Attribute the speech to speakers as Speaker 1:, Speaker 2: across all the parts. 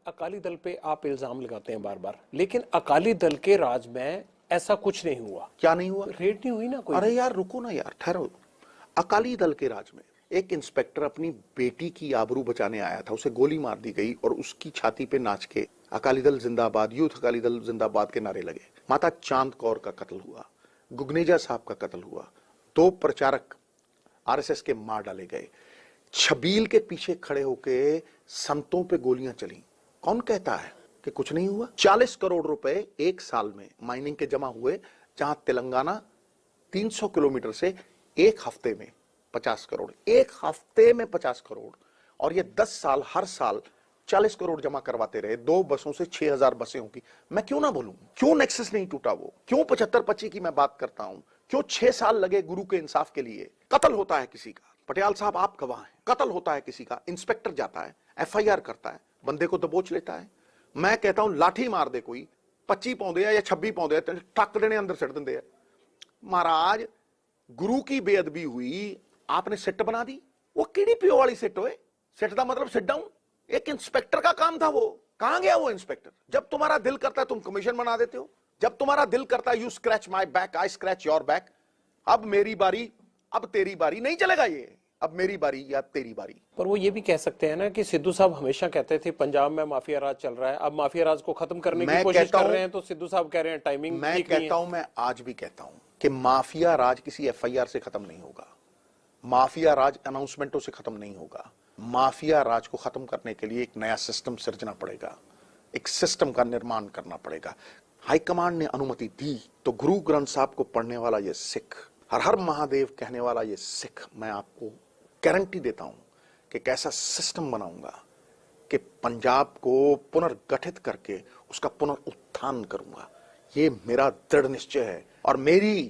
Speaker 1: अकाली दल पे आप इल्जाम लगाते हैं बार बार, लेकिन अकाली दल के राज में ऐसा कुछ नहीं हुआ।
Speaker 2: क्या नहीं हुआ?
Speaker 1: रेड नहीं हुई ना कोई।
Speaker 2: अरे यार रुको ना यार, ठहरो। अकाली दल के राज में एक इंस्पेक्टर अपनी बेटी की आबरू बचाने आया था, उसे गोली मार दी गई और उसकी छाती पे नाच के अकाली दल जिंदाबाद, यूथ अकाली दल जिंदाबाद के नारे लगे। माता चांद कौर का कत्ल हुआ, गुगनेजा साहब का कत्ल हुआ, 2 प्रचारक आरएसएस के मार डाले गए, छबील के पीछे खड़े होके संतों पे गोलियां चली। कौन कहता है कि कुछ नहीं हुआ? 40 करोड़ रुपए एक साल में माइनिंग के जमा हुए, जहां तेलंगाना 300 किलोमीटर से एक हफ्ते में 50 करोड़, एक हफ्ते में 50 करोड़, और ये 10 साल हर साल 40 करोड़ जमा करवाते रहे। 2 बसों से 6000 बसें होंगी। मैं क्यों ना बोलूं? क्यों नेक्सस नहीं टूटा? वो क्यों 75-25 की मैं बात करता हूं? क्यों 6 साल लगे गुरु के इंसाफ के लिए? कत्ल होता है किसी का, पटियाल साहब आप गवाह हैं, कत्ल होता है किसी का, इंस्पेक्टर जाता है, एफआईआर करता है, बंदे को दबोच लेता है। मैं कहता हूं लाठी मार दे कोई, 25 पौंदे या 26 पौंदे टक देने अंदर सट देंगे। महाराज गुरु की बेअदबी हुई, आपने सिट बना दी। वो किड़ी पियो वाली सिट होए? सिट का मतलब सिट डाउन। एक इंस्पेक्टर का काम था, वो कहां गया वो इंस्पेक्टर? जब तुम्हारा दिल करता है तुम कमीशन बना देते हो, जब तुम्हारा दिल करता है you scratch my back, I scratch your back. अब मेरी बारी, अब तेरी बारी, नहीं चलेगा ये। अब मेरी बारी या तेरी बारी।
Speaker 1: पर वो ये भी कह सकते हैं ना कि सिद्धू साहब हमेशा कहते थे पंजाब में माफिया राज चल रहा है, अब माफिया राज को खत्म करने की कोशिश कर रहे हैं, तो सिद्धू साहब कह रहे हैं टाइमिंग
Speaker 2: मैं कहता हूं, मैं आज भी कहता हूं कि माफिया राज किसी एफआईआर से खत्म नहीं होगा, माफिया राज अनाउंसमेंटों से खत्म नहीं होगा। माफिया राज को खत्म करने के लिए एक नया सिस्टम सिर्जना पड़ेगा, एक सिस्टम का निर्माण करना पड़ेगा। हाईकमांड ने अनुमति दी तो गुरु ग्रंथ साहब को पढ़ने वाला ये सिख, हर हर महादेव कहने वाला ये सिख, मैं आपको गारंटी देता हूं कि कैसा सिस्टम बनाऊंगा कि पंजाब को पुनर्गठित करके उसका पुनरुत्थान करूंगा। ये मेरा दृढ़ निश्चय है और मेरी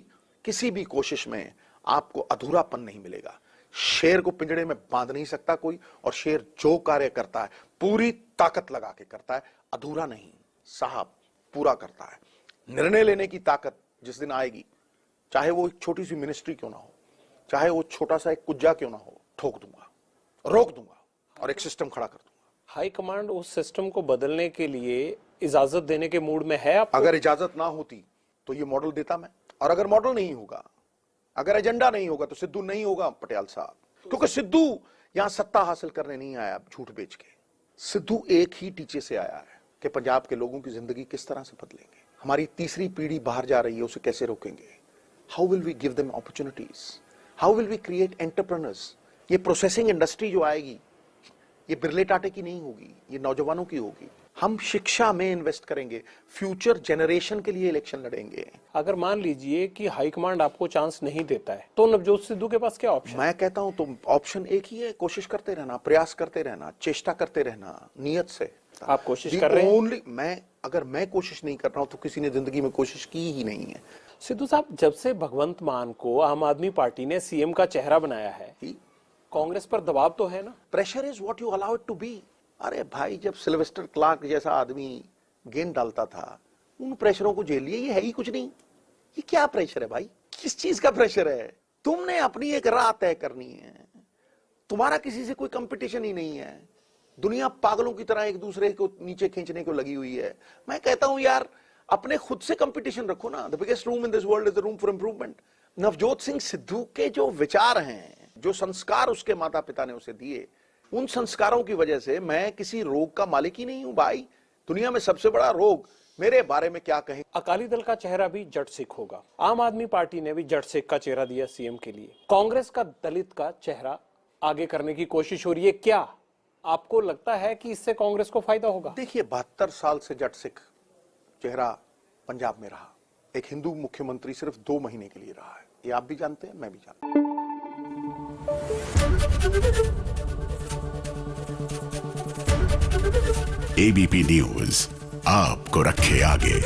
Speaker 2: किसी भी कोशिश में आपको अधूरापन नहीं मिलेगा। शेर को पिंजड़े में बांध नहीं सकता कोई, और शेर जो कार्य करता है पूरी ताकत लगा के करता है, अधूरा नहीं साहब, पूरा करता है। निर्णय लेने की ताकत जिस दिन आएगी, चाहे वो एक छोटी सी मिनिस्ट्री क्यों ना हो, चाहे वो छोटा सा एक कुज्जा क्यों ना हो, ठोक दूंगा, रोक दूंगा और एक सिस्टम खड़ा कर दूंगा।
Speaker 1: हाई कमांड उस सिस्टम को बदलने के लिए इजाजत देने के मूड में है आपको?
Speaker 2: अगर इजाजत ना होती तो ये मॉडल देता मैं, और अगर मॉडल नहीं होगा, अगर एजेंडा नहीं होगा, तो सिद्धू नहीं होगा पटियाल साहब। क्योंकि सिद्धू यहां सत्ता हासिल करने नहीं आया झूठ बेच के। सिद्धू एक ही टीचे से आया है कि पंजाब के लोगों की जिंदगी किस तरह से बदलेंगे। हमारी तीसरी पीढ़ी बाहर जा रही है, उसे कैसे रोकेंगे? How will we give them opportunities? How will we create entrepreneurs? ये प्रोसेसिंग इंडस्ट्री जो आएगी, ये बिरले टाटे की नहीं होगी, ये नौजवानों की होगी। हम शिक्षा में इन्वेस्ट करेंगे, फ्यूचर जनरेशन के लिए इलेक्शन लड़ेंगे।
Speaker 1: अगर मान लीजिए कि हाईकमांड आपको चांस नहीं देता है, तो नवजोत सिद्धू के पास क्या ऑप्शन?
Speaker 2: मैं कहता हूं तो ऑप्शन एक ही है, कोशिश करते रहना, प्रयास करते रहना, चेष्टा करते रहना, नियत से।
Speaker 1: आप कोशिश कर रहे हैं?
Speaker 2: अगर मैं कोशिश नहीं कर रहा हूं तो किसी ने जिंदगी में कोशिश की ही नहीं है।
Speaker 1: सिद्धू साहब, जब से भगवंत मान को आम आदमी पार्टी ने सीएम का चेहरा बनाया है, कांग्रेस पर दबाव तो है ना?
Speaker 2: Pressure is what you allow it to be. अरे भाई, जब सिल्वेस्टर क्लार्क जैसा आदमी गेंद डालता था, उन प्रेशरों को झेल लिए, ये है ही कुछ नहीं। ये क्या प्रेशर है भाई? किस चीज का प्रेशर है? तुमने अपनी एक राह तय करनी है, तुम्हारा किसी से कोई कंपटीशन ही नहीं है। दुनिया पागलों की तरह एक दूसरे को नीचे खींचने को लगी हुई है। मैं कहता हूं यार, अपने खुद से कंपटीशन रखो ना। The biggest room in this world is the room for improvement. Navjot Singh Sidhu के जो विचार हैं, जो संस्कार उसके माता पिता ने उसे दिए, उन संस्कारों की वजह से मैं किसी रोग का मालिक ही नहीं हूं भाई। दुनिया में सबसे बड़ा रोग मेरे बारे में क्या कहें।
Speaker 1: अकाली दल का चेहरा भी जट सिख होगा, आम आदमी पार्टी ने भी जट सिख का चेहरा दिया सीएम के लिए, कांग्रेस का दलित का चेहरा आगे करने की कोशिश हो रही है। क्या आपको लगता है कि इससे कांग्रेस को फायदा होगा?
Speaker 2: देखिए, 72 साल से जट सिख चेहरा पंजाब में रहा, एक हिंदू मुख्यमंत्री सिर्फ 2 महीने के लिए रहा है। ये आप भी जानते हैं, मैं भी जानता हूं।
Speaker 3: एबीपी न्यूज आपको रखे आगे।